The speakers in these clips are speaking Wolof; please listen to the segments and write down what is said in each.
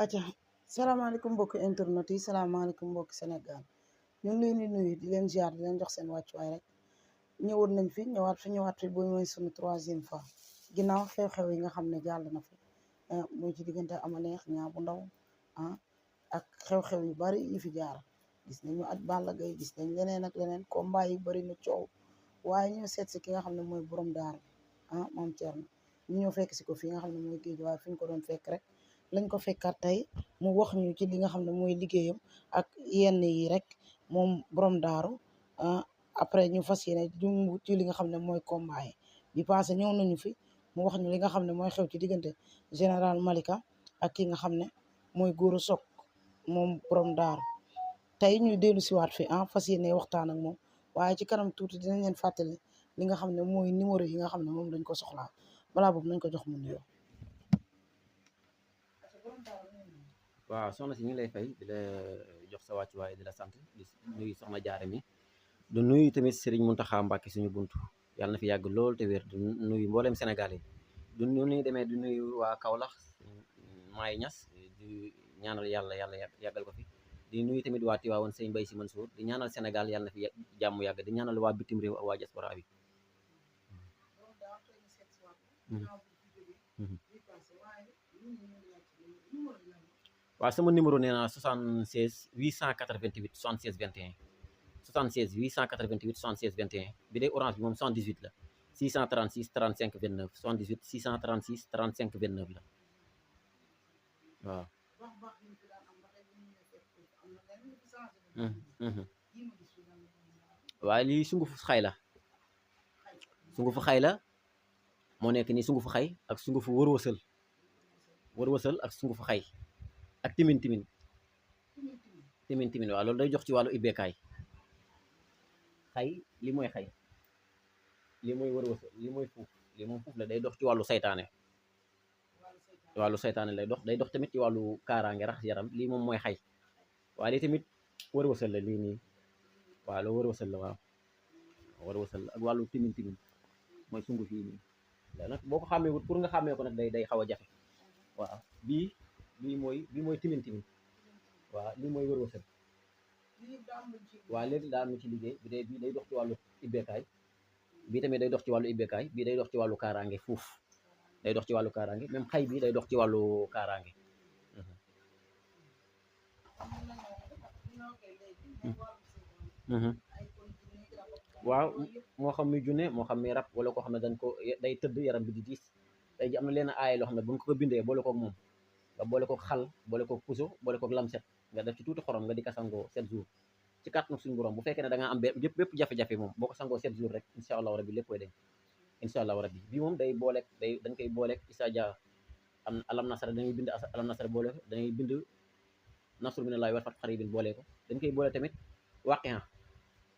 acca salaamaaleykum mbokki internet yi salaamaaleykum mbokki Sénégal ñu ngi leen di nuyu di leen ziar di leen jox seen wàccuwaay rek ñëwoon nañ fi ñëwaat fi boo mooy suñu troisième fois ginnaaw xew-xew yi nga xam ne jàll na fi muy ci diggante Ama Neex Niang bu Ndaw ak xew-xew yu bari yi fi jaar gis nañu at Balla Gaye gis nañ leneen ak leneen combat yi bari na coow waaye ñoo seet si ki nga xam ne mooy borom daar moom Thierno ñu ñëw fekk si ko fi nga xam ne mooy géej waaye fi ñu ko doon fekk rek lañ ko fekkaat tey mu wax ñu ci li nga xam ne mooy liggéeyam ak yenn yi rek moom borom daaru après ñu fas yéene jumb ci li nga xam ne mooy combat yi bi passé ñëw nañu fi mu wax ñu li nga xam ne mooy xew ci diggante général Malika ak ki nga xam ne mooy Gora Sock moom borom daaru tey ñu dellu siwaat fi fas yéene waxtaan ak moom waaye ci kanam tuuti dinañ leen fàttali li nga xam ne mooy numéro yi nga xam ne moom lañ ko soxlaa balaa boobu nañ ko jox mu nuyoo. waaw soxna si ñu ngi lay fay di la jox sa wàccuwaay di la sant di nuyu soxna jaare mi du nuyu tamit Serigne Mountakha Mbacké suñu buntu yàlla na fi yàgg lool te wér du nuyu mboolem Sénégal yi du nuyu demee du nuyu waa Kaolack Maay Ñas di ñaanal yàlla yàggal ko fi di nuyu tamit waa Tivaouane Sëñ Mbaye Sy Mansour di ñaanal Sénégal yàlla na fi jàmm yàgg di ñaanal waa bitim réew ak waa diaspora bi waaw sama numéro nee naa 76 888 76 21 76 888 76 21 bi dee orange bi moom 78 la 636 35 29 78 636 35 29 la waaw. waaye lii sungufu xay la sungufu xay la moo nekk nii sungufu xay ak sungufu wërwësal ak sungufu xay ak timin waaw loolu day jox ci wàllu ibbeekaay xay li mooy xay li mooy wërwësal li mooy fuuf li moom fuuf la day dox ci wàllu saytaane lay dox day dox tamit ci wàllu kaaraange rax yaram lii moom mooy xay waaye lii tamit wërwësal la lii nii waaw loolu wërwësal la waaw wërwësal la ak wàllu timin mooy sungu fii nii la nag boo ko xàmmee wut pour nga xàmmee ko nag day xaw a jafe waaw bii mooy timin waaw lii mooy wërwësal waaw léegi daa am ci liggéey bi bii day dox ci wàllu ibbeekaay bii tamit day dox ci wàllu ibbeekaay bii day dox ci wàllu kaaraange fuuf day dox ci wàllu kaaraange même xay bi day dox ci wàllu kaaraange waaw moo xam muy junne moo xam muy rab wala koo xam ne dañ ko day tëdd yaram bi di diis tey ji am na leen aay loo xam ne buñ ko bindee boole koog moom nga boole koog xal boole koog puso boole koog lamset nga def ci tuuti xorom nga di ko sangoo 7 jours ci kàttanu suñu borom bu fekkee ne da nga am bépp jafe-jafe moom boo ko sangoo 7 jours rek incha allahu rabbi lépp koy deñ incha allahu rabbi bii moom day booleeg dañ koy booleeg isa dia am alam nasara dañuy bind alam nasara boole ko dañuy bind nasru minallahi wal fath xaribin boole ko dañ koy boole tamit waqiha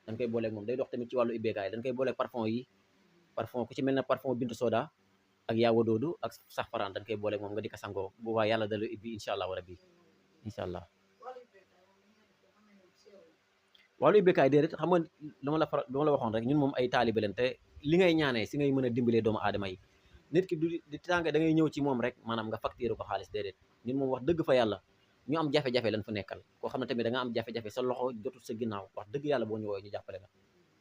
dañ koy booleeg moom day dox tamit ci wàllu ibbeekaay dañ koy booleeg parfum ku ci mel ne parfum bintu soda ak yaawa doodu ak saxfaraan dañ koy booleeg moom nga di ko sangoo bu waa yàlla dalu ibbi incha allahu rabbi incha allah wàllu ibbeekaay déedéet xam nga lu ma la waxoon rek ñun moom ay taalibe leen te li ngay ñaanee si ngay mën a dimbalee doomu aadama yi nit ki du di tànge da ngay ñëw ci moom rek maanaam nga facturé ko xaalis déedéet ñun moom wax dëgg fa yàlla ñu am jafe-jafe lañ fa nekkal koo xam ne tamit da nga am jafe-jafe sa loxo jotul sa ginnaaw wax dëgg yàlla boo ñu woowee ñu jàppale la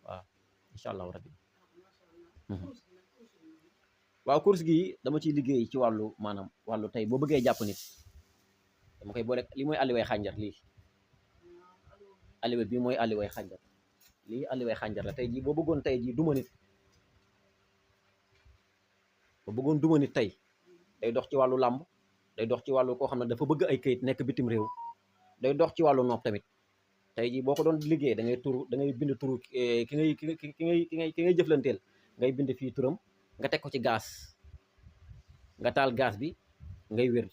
waaw incha allahu rabbi waaw course gi dama ciy liggéey ci wàllu maanaam wàllu tey boo bëggee jàpp nit dama koy boole li mooy alliway xànjar lii alliway bii mooy alliway xànjar lii alliway xànjar la tey jii boo bëggoon tey jii duma nit tey day dox ci wàllu làmb day dox ci wàllu koo xam ne dafa bëgg ay kayit nekk bitim réew day dox ci wàllu nopp tamit tey jii boo ko doon liggéey da ngay bind turu ki ngay jëflanteel ngay bind fii turam nga teg ko ci gaz nga taal gaz bi ngay wér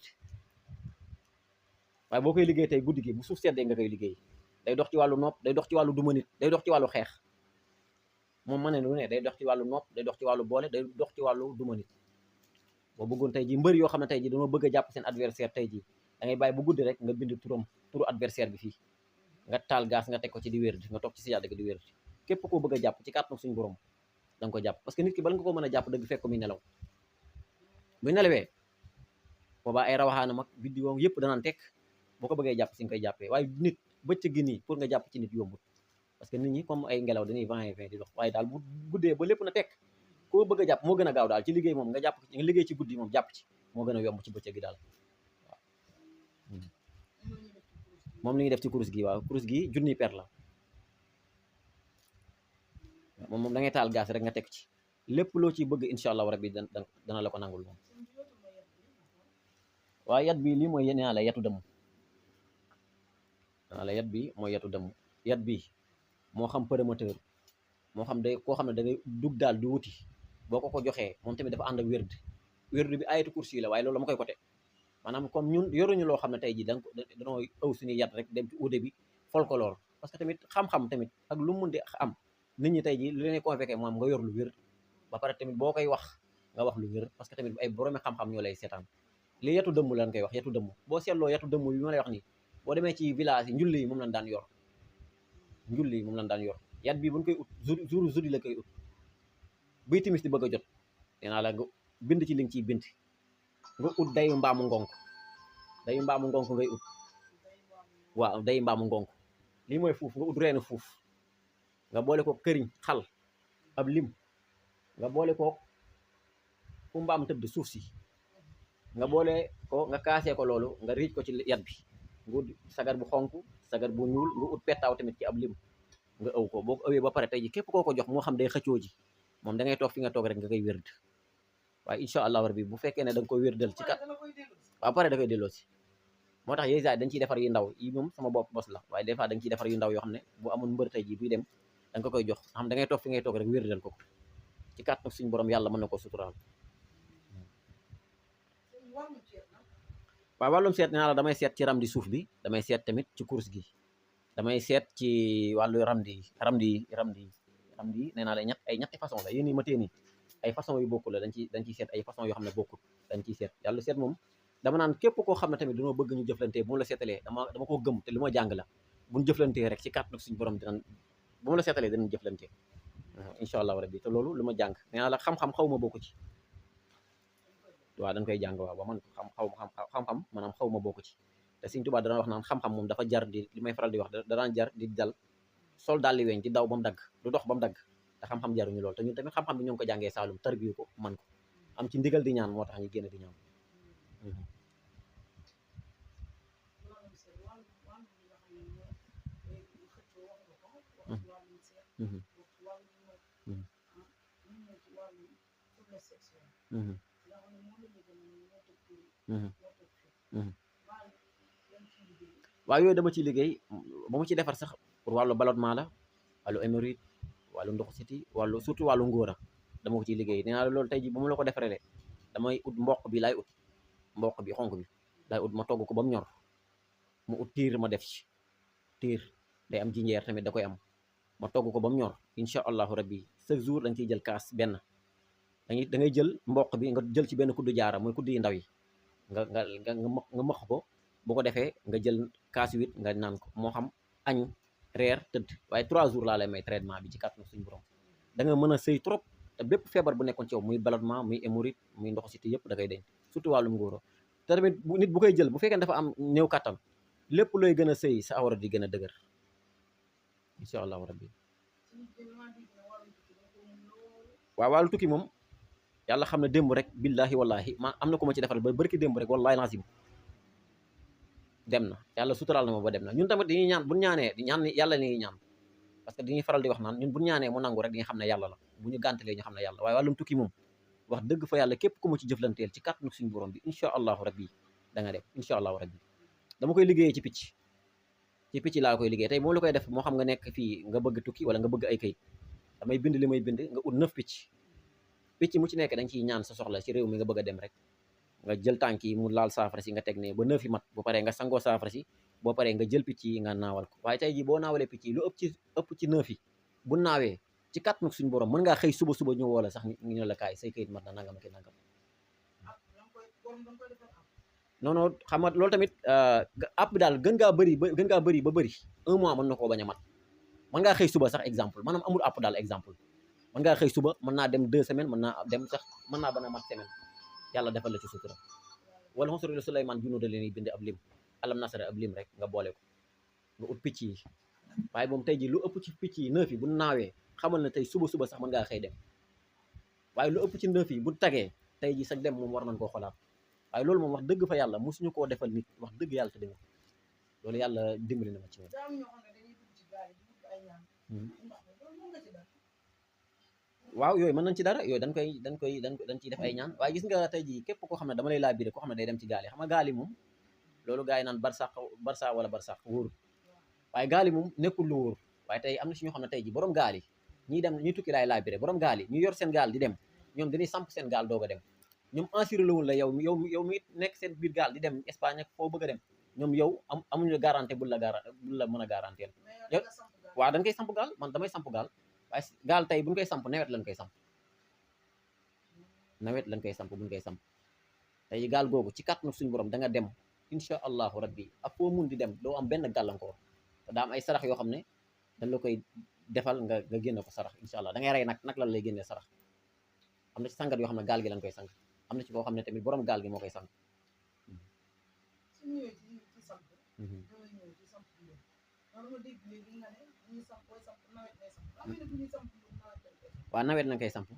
waaye boo koy liggéey tey guddi gi bu suuf seddee nga koy liggéey day dox ci wàllu nopp day dox ci wàllu duma nit day dox ci wàllu xeex moom ma ne lu ne day dox ci wàllu nopp day dox ci wàllu boole day dox ci wàllu duma nit boo bëggoon tey ji mbër yoo xam ne tey ji dama bëgg a jàpp seen adversaire tey ji da ngay bàyyi bu guddi rek nga bind turu adversaire bi fii nga taal gaz nga teg ko ci di wér nga toog ci si yàlla di wér képp koo bëgg a jàpp ci kàttan suñu borom da nga ko jàpp parce que nit ki bala nga ko mën a jàpp dëgg fekk ko muy nelaw bu nelawee boobaa ay rawaxaanam ak biddiwoom yëpp danaan tekk boo ko bëggee jàpp si nga koy jàppee. waaye nit bëccëg gi nii pour nga jàpp ci nit yombut parce que nit ñi comme ay ngelaw dañuy vent et vient di dox waaye daal bu guddee ba lépp na tekk koo bëgg a jàpp moo gën a gaaw daal ci liggéey moom nga jàpp nga liggéey ci guddi moom jàpp ci moo gën a yomb ci bëccëg gi daal waaw. moom li ñuy def ci kurus gi waaw kurus gi junni per la moom da ngay taal gaz rek nga teg ci lépp loo ci bëgg incha allahu rabbi dana la ko nangul moom. waaye yat bi lii mooy yeneen la yatu dëmm danaa la yat bi mooy yatu dëmm yat bi moo xam promoteur moo xam day koo xam ne da ngay dug daal di wuti boo ko joxee moom tamit dafa ànd ak wérd bi ayatu kursi la waaye loolu ma koy côté maanaam comme ñun yoruñu loo xam ne tey ji danoo ëw suñuy yat rek dem ci uude bi folklore parce que tamit xam-xam tamit ak lu mun di am nit ñi tey ji lu leen convoqué moom nga yor lu wér ba pare tamit boo koy wax nga wax lu wér parce que tamit ay boroomi xam-xam ñoo lay seetaan li yatu dëmm lan koy wax yatu dëmm boo seetloo yatu dëmm bi ma lay wax nii boo demee ci village yi njulli yi moom lañ daan yor njulli yi moom lañ daan yor yat bi buñ koy ut jour jeudi la koy ut buy timis di bëgg a jot nee naa la nga bind ci li nga ciy bind nga ut dayu mbaamu ngonk ngay ut waaw dayu mbaamu ngonk lii mooy fuuf nga ut reenu fuuf nga boole ko këriñ xal ab lim nga boole ko fu mbaam tëdd suuf si nga boole ko nga kaasee ko loolu nga riij ko ci yat bi nga ut sagar bu xonk sagar bu ñuul nga ut pettaaw tamit ci ab lim nga ëw ko boo ko ëwee ba pare tey ji képp koo ko jox moo xam day xëccoo ji moom da ngay toog fi nga toog rek nga koy wérd waaye incha allahu rabbi bu fekkee ne da nga koy wérdal ci kat waaw pare da koy delloo si moo tax yéesa dañ ciy defar yu ndaw yi moom sama bopp bos la waaye des fois da nga ciy defar yu ndaw yoo xam ne bu amul mbër tey ji buy dem da nga ko koy jox xam da ngay toog fi ngay toog rek wérdal ko ci kat nag suñu borom yàlla mën na ko suturaal. waaw wàllum seet nee naa la damay seet ci ramdi suuf bi damay seet tamit ci course gi damay seet ci wàllu ramdi nee naa la ñetti façon la yéen ñi ma tee nii ay façon yu bokkul la dañ ciy seet ay façon yoo xam ne bokkul dañ ciy seet yàlla seet moom dama naan képp koo xam ne tamit dañoo bëgg ñu jëflantee bu mu la seetalee dama ko gëm te li ma jàng la buñ jëflantee rek ci kàttan suñu borom dinañ bu mu la seetalee dinañ jëflantee incha allahu rabbi te loolu lu ma jàng nee naa la xam-xam xaw ma bokku ci waaw dañ koy jàng waaw ba man xam-xam maanaam xaw ma bokku ci te Sëñ Tuubaa dana wax naan xam-xam moom dafa jar di li may faral di wax danaan jar di dal sol daal li weñ di daw ba mu dagg du dox ba mu dagg te xam-xam jaruñu lool te ñun tamit xam-xam bi ñoo ngi ko jàngee Saalum tarbiyu ko man ko am ci ndigal di ñaan moo tax ñu génn di ñaan waaw yooyu dama ciy liggéey ba mu ci defar sax pour wàllu ballonnement la wàllu hémorroïde wàllu ndoxu siti wàllu surtout wàllu ngóora dama ko ciy liggéey nee naa la loolu tey ji bu mu la ko defaree damay ut mboq bi laay ut mboq bi xonk bi laay ut ma togg ko ba mu ñor mu ut tiir ma def ci tiir day am jinjeer tamit da koy am ma togg ko ba mu ñor incha allahu rabbi chaque jour dañ ciy jël kaas benn da ngay jël mboq bi nga jël ci benn kuddu jaara mooy kuddu yi ndaw yi nga mëx ko bu ko defee nga jël kaas wit nga naan ko moo xam añ reer tëdd waaye 3 jours laa lay may traitement bi ci kàttanu suñu borom da nga mën a sëy trop te bépp feebar bu nekkoon ci yow muy ballonnement muy hémorroïde muy ndoxu siti yëpp da koy deñ surtout wàllum ngóoro te tamit nit bu koy jël bu fekkee dafa am néew kàttan lépp looy gën a sëy sa awra di gën a dëgër incha allahu rabbi waaw wàllu tukki moom yàlla xam ne démb rek billahi wallahi ma am na ko ma ci defal ba barki démb rek wallahi lazim dem na yàlla suturaal na ma ba dem na ñun tamit dañuy ñaan bu ñaanee di ñaan yàlla li ñuy ñaan parce que dañuy faral di wax naan ñun bu ñaanee mu nangu rek di nga xam ne yàlla la bu ñu gàntalee ñu xam ne yàlla waaye wàllum tukki moom wax dëgg fa yàlla képp ku ma ci jëflanteel ci kàttanu suñu borom bi incha allahu rabbi da nga def incha allahu rabbi dama koy liggéeyee ci picc laa koy liggéey tey moom la koy def moo xam nga nekk fii nga bëgg tukki wala nga bëgg ay kayit damay bind li may bind nga ut 9 picc mu ci nekk dañ ciy ñaan sa soxla ci réew mi nga bëgg a dem rek nga jël tànk yi mu laal saafara si nga teg ne ba 9 yi mat bu paree nga sangoo saafara si boo paree nga jël picc yi nga naawal ko waaye tey jii boo naawalee picc yi lu ëpp ci 9 yi bu naawee ci kàttanu suñu borom mën ngaa xëy suba ñu woo la sax ñu ne la kaay say kayit mat na nangam ak nangam non xam nga loolu tamit app bi daal gën ngaa bëri ba bëri 1 mois mën na koo bañ a mat mën ngaa xëy suba sax exemple maanaam amul app daal exemple mën ngaa xëy suba mën naa dem 2 semaines mën naa dem sax mën naa bana mat semaine yàlla defal la ci sutura wala xonsori la Suleymaan junuuda leen bind ab lim alam nasara ab lim rek nga boole ko nga ut picc yi waaye moom tey ji lu ëpp ci picc yi 9 yi bu naawee xamal na tey suba sax mën ngaa xëy dem waaye lu ëpp ci 9 yi bu tagee tey ji sax dem moom war nañ koo xolaat waaye loolu moom wax dëgg fa yàlla mosuñu koo defal nit wax dëgg yàlla te dema loolu yàlla dimbali na ma ci moom waaw yooyu mën nañ ci dara yooyu dañ ciy def ay ñaan waaye gis nga tey ji képp koo xam ne dama lay laa biré koo xam ne day dem ci gaal yi xam nga gaal yi moom loolu gars yi naan barsax wala barsax wóorul waaye gaal yi moom nekkul lu wóor waaye tey am na si ñoo xam ne tey ji borom gaal yi ñiy dem ñuy tukki laay laa biré borom gaal yi ñu yor seen gaal di dem ñoom dañuy samp seen gaal doog a dem ñoom assuré lawul la yow mi nekk seen biir gaal di dem Espagne ak foo bëgg a dem ñoom yow amuñu la garantie bul la mën a garantie yow waaw dañ koy samp gaal man damay samp gaal waaye gaal tey buñ koy samp nawet lañ koy samp buñ koy samp tey gaal googu ci kàttanu suñu borom da nga dem incha allahu rabbi ak foo mun di dem doo am benn gàllankoor te daa am ay sarax yoo xam ne dañ la koy defal nga génne ko sarax incha allah da ngay rey nag lan lay génnee sarax am na ci sangat yoo xam ne gaal gi lañ koy sang am na ci koo xam ne tamit borom gaal gi moo koy sang waaw nawet lañ koy samp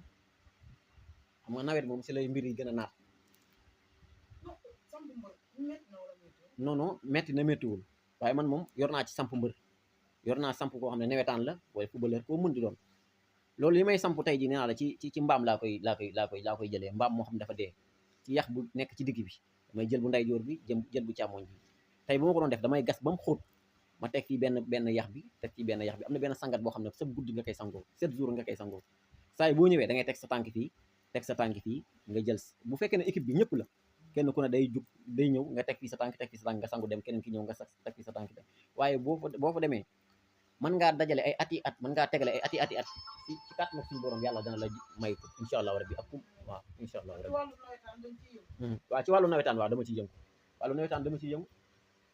xam nga nawet moom si lay mbir yi gën a naat non metti na méttiwul waaye man moom yor naa ci samp mbër yor naa samp koo xam ne nawetaan la wala footballeur koo mën di doon loolu li may samp tey ji nee naa la ci mbaam laa koy jëlee mbaam moo xam ne dafa dee ci yax bu nekk ci digg bi damay jël bu ndeyjoor bi jël bu càmmoñ bi tey bu ma ko doon def damay gas ba mu xóot ma teg fii benn yax bi teg fii benn yax bi am na benn sangat boo xam ne sa guddi nga koy sangoo 7 jours nga koy sangoo saa yi boo ñëwee da ngay teg sa tànk fii nga jël bu fekkee ne équipe bi ñëpp la kenn ku ne day ñëw nga teg fii sa tànk nga sangu dem keneen ki ñëw nga teg fii sa tànk dem waaye boo fa demee mën ngaa dajale ay ati at mën ngaa tegale ay ati at ci kàttanu suñu borom yàlla dana la may ko incha allahu rabbi ak waaw incha allahu rabbi waaw ci wàllu nawetaan waaw dama ciy yëngu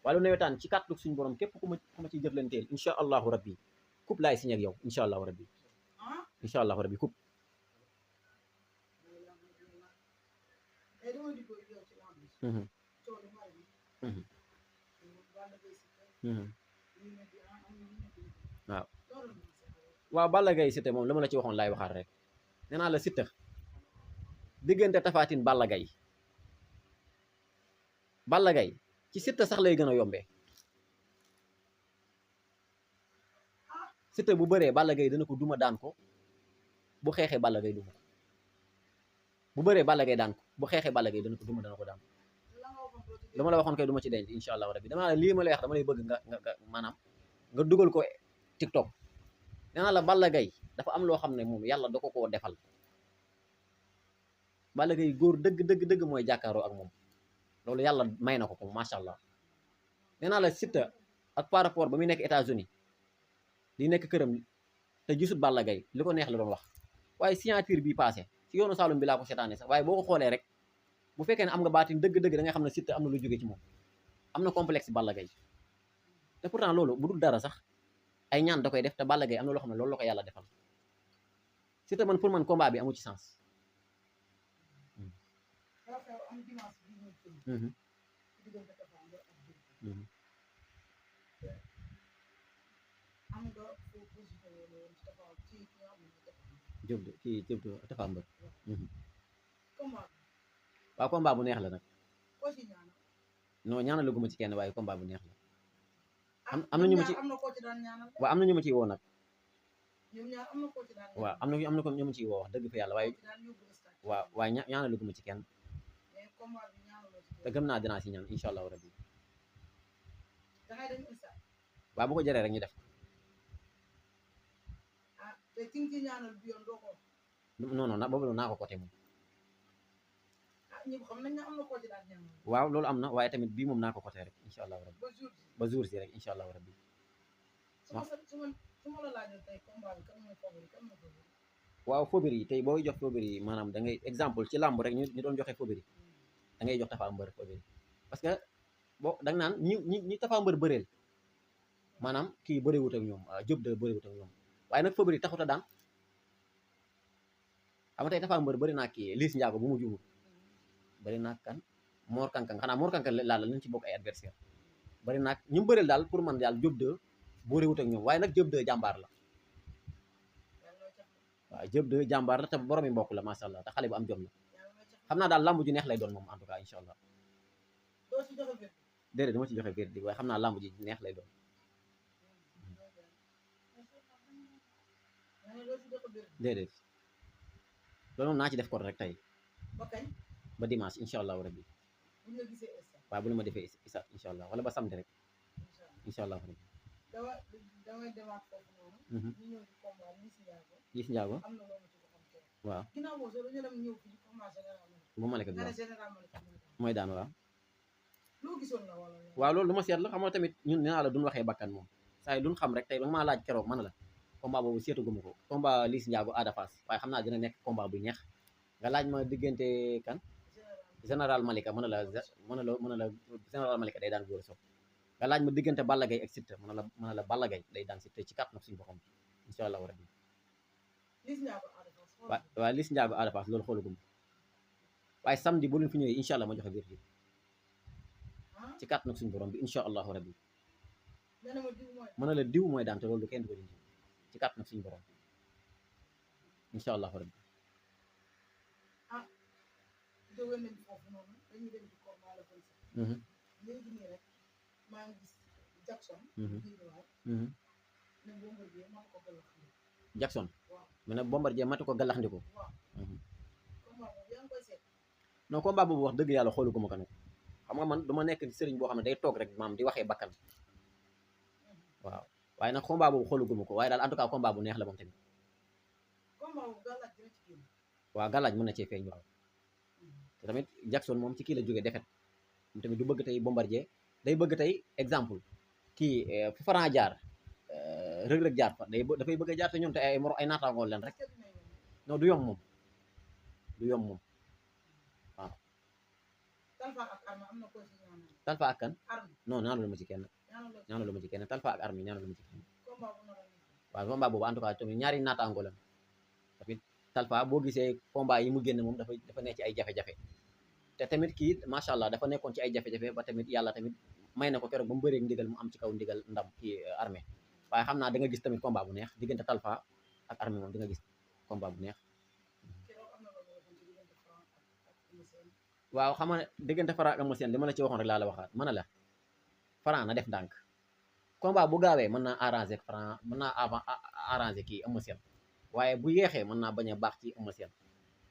wàllu nawetaan ci kàttanu suñu borom képp ku ma ciy jëflanteel incha allahu rabbi coupe laay signé ak yow incha allahu rabbi coupe waaw Balla Gaye Siteu moom la ma la ci waxoon laay waxaat rek nee naa la Siteu diggante Tapha Tine Balla Gaye ci Siteu sax lay gën a yombee Siteu bu bëree Balla Gaye dana ko duma daan ko bu xeexee Balla Gaye duma ko bu bëree Balla Gaye daan ko bu xeexee Balla Gaye dana ko duma dana ko daan dama la waxoon koy duma ci denc incha allahu rabbi dama la lii ma lay wax dama lay bëgg nga maanaam nga dugal ko TikTok nee naa la Balla Gaye dafa am loo xam ne moom yàlla da ko koo defal Balla Gaye góor dëgg mooy jàkkaaroo ak moom loolu yàlla may na ko macha allah nee naa la Siteu ak par rapport ba muy nekk États-Unis di nekk këram te gisut Balla Gaye li ko neex la doon wax waaye signature bi passé ci yoonu Saloum bi laa ko seetaane sax waaye boo ko xoolee rek bu fekkee ne am nga baatin dëgg da nga xam ne Siteu am na lu jóge ci moom am na complexe Balla Gaye te pourtant loolu bu dul dara sax ay ñaan da koy def te Balla Gaye am na loo xam ne loolu la ko yàlla defal Siteu man pour man combat bi amu ci sens jëb Tapha Mbeur waaw combat bu neex la nag non ñaanal guma ci kenn waaye combat bu neex la am na ñu ma ci waaw am na ñu ma ciy woo nag waaw am na ko ñu ma ciy woo wax dëgg fa yàlla waaye ñaanal guma ci kenn te gëm naa dinaa si ñaan incha allahu rabbi waaw bu ko jëree rek ñu def non boobu naa ko côté moom waaw loolu am na waaye tamit bii moom naa ko côté rek incha allahu rabbi ba jour si rek incha allahu rabbi waaw fobir yi tey booy jox fobir yi maanaam da ngay exemple ci làmb rek ñu doon joxe fobir yi da ngay jox Tapha Mbeur fobir yi parce que da nga naan ñi Tapha Mbeur bëreel maanaam kii bëriwut ak ñoom Diop de bëriwut ak ñoom waaye nag fobir yi taxut a daan xam nga tey Tapha Mbeur bëri naa kii Liss Ndiago bu mu juumul bëri naa kan Mor Kankang xanaa Mor Kankang laal lañ ci bokk ay adversaire bari nag ñu bëreel daal pour man daal Diop 2 boo réewut ak ñoom waaye nag Diop 2 jàmbaar la waaw Diop 2 jàmbaar la te borom yi mbokk la macha allah te xale bu am jom la xam naa daal lamb ju neex lay doon moom en tout cas incha allah déedéet dama ci joxe verdict waaye xam naa lamb ji neex lay doon déedéet loolu moom naa ci def ko rek tey ba dimanche incha allahu rabbi waaye bu ñu ma defee isaat incha allah wala ba samedi rek incha allahu rabbi Liss Ndiago waaw bu Malika bi mooy daan waaw waaw loolu du ma seet la xam nga tamit ñun nee naa la duñ waxee bakkan moom saa yi duñ xam rek tey ba nga maa laaj keroog man la combat boobu seetu guma ko combat Liss Ndiago Ada Fass waaye xam naa dina nekk combat bu neex nga laaj ma diggante kan général Malika mën na la général Malika day daan Gora Sock nga laaj ma diggante Balla Gaye ak Siteu mën na la Balla Gaye day daan Siteu ci kat nag suñu boppam incha allahu rabbi waaw Liss Ndiago Ada Fass loolu xoolagum waaye samedi bu leen fi ñëwee incha allah ma joxe verdict ci kat nag suñu borom bi incha allahu rabbi mën na la diw mooy daan te loolu kenn du ko dindi ci kat nag suñu borom incha allahu rabbi Jackson mu ne Bombardier mati ko gàllaxndiku non combat boobu wax dëgg yàlla xoolu ko ma ko nag xam nga man dama nekk sëriñ boo xam ne day toog rek maam di waxee bakkan waaw waaye nag combat boobu xoolu guma ko waaye daal en tout cas combat bu neex la moom tamit waaw gàllaaj mën na cee feeñ waaw te tamit Jackson moom ci kii la jógee defet moom tamit du bëgg tey Bombardier day bëgg tey exemple kii fu Franc jaar rëg-rëg jaar fa dafay bëgg a jaar te ñoom te ay naataangool leen rek non du yomb moom waaw Talfa ak kan non ñaanu la ma ci kenn Talfa ak Armée ñaanu la ma ci kenn waaw combat boobu en tout cas tamit ñaari naataangool leen tamit Talfa boo gisee combat yi mu génn moom dafa nekk ci ay jafe-jafe te tamit kii macha allah dafa nekkoon ci ay jafe-jafe ba tamit yàlla tamit may na ko keroog ba mu bëreeg ndigal mu am ci kaw ndigal ndam kii Armée waaye xam naa da nga gis tamit combat bu neex diggante Talfa ak Armée moom di nga gis combat bu neex waaw xam nga diggante Franc ak Eumeu Sène li ma la ci waxoon rek laa la waxaat mën na la Franc na def ndànk combat bu gaawee mën naa arrangé Franc mën naa arrangé kii Eumeu Sène waaye bu yeexee mën naa bañ a baax ci Eumeu Sène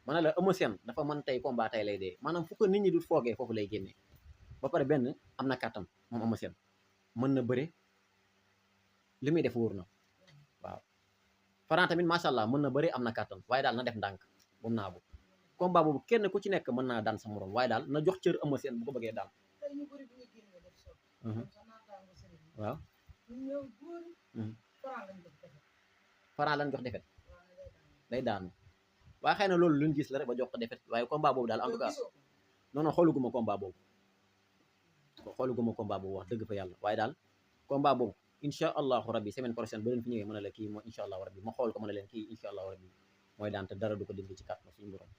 mën na la Eumeu Sène dafa mën tey combat tey lay dee maanaam fu ko nit ñi du foogee foofu lay génnee ba pare benn am na kàttan moom Eumeu Sène mën na bëre li muy def wóor na waaw Franc tamit macha allah mën na bëre am na kàttan waaye daal na def ndànk bu mu naabu combat boobu kenn ku ci nekk mën naa daan sa morom waaye daal na jox cër Eumeu Sène bu ko bëggee daan waaw Franc lañ jox defet day daanu waaye xëy na loolu luñ gis la rek ba jox ko defet waaye combat boobu daal en tout cas non non xooluguma combat boobu wax dëgg fa yàlla waaye daal combat boobu incha allahu rabbi semaine prochaine ba leen fi ñëwee mën a la kii mooy incha allahu rabbi ma xool ko mën a leen kii incha allahu rabbi mooy daan te dara du ko dindi ci kàttan suñu borom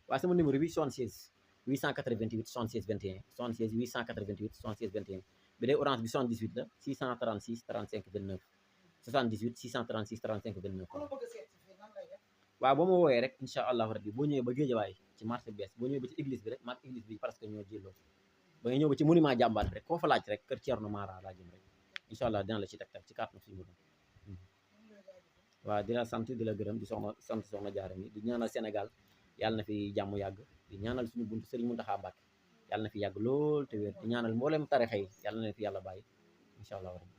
waaye sama numéro bi 76 888 76 21 76 888 76 21 bi day orange bi 78 la 636 35 29 78 636 35 29 waaw boo ma wooyee rek incha allahu rabbi boo ñëwee ba Géejawaay ci marché bees boo ñëwee ba ci église bi rek maag église bi parce que ñoo jëlloo ba nga ñëw ba ci monument jàmbaar bi rek koo fa laaj rek kër Thierno Mara laa jëm rek incha allah dina la ci tegtal ci kàttan suñu borom waaw di la sant di la gërëm di sant soxna Jaara mi di ñaanal Sénégal yàlla na fi jàmm yàgg di ñaanal suñu bunt Serigne Mountakha Mbacké yàlla na fi yàgg lool te wér di ñaanal mboolem tarixa yi yàlla na fi yàlla bàyyi incha allah rabbi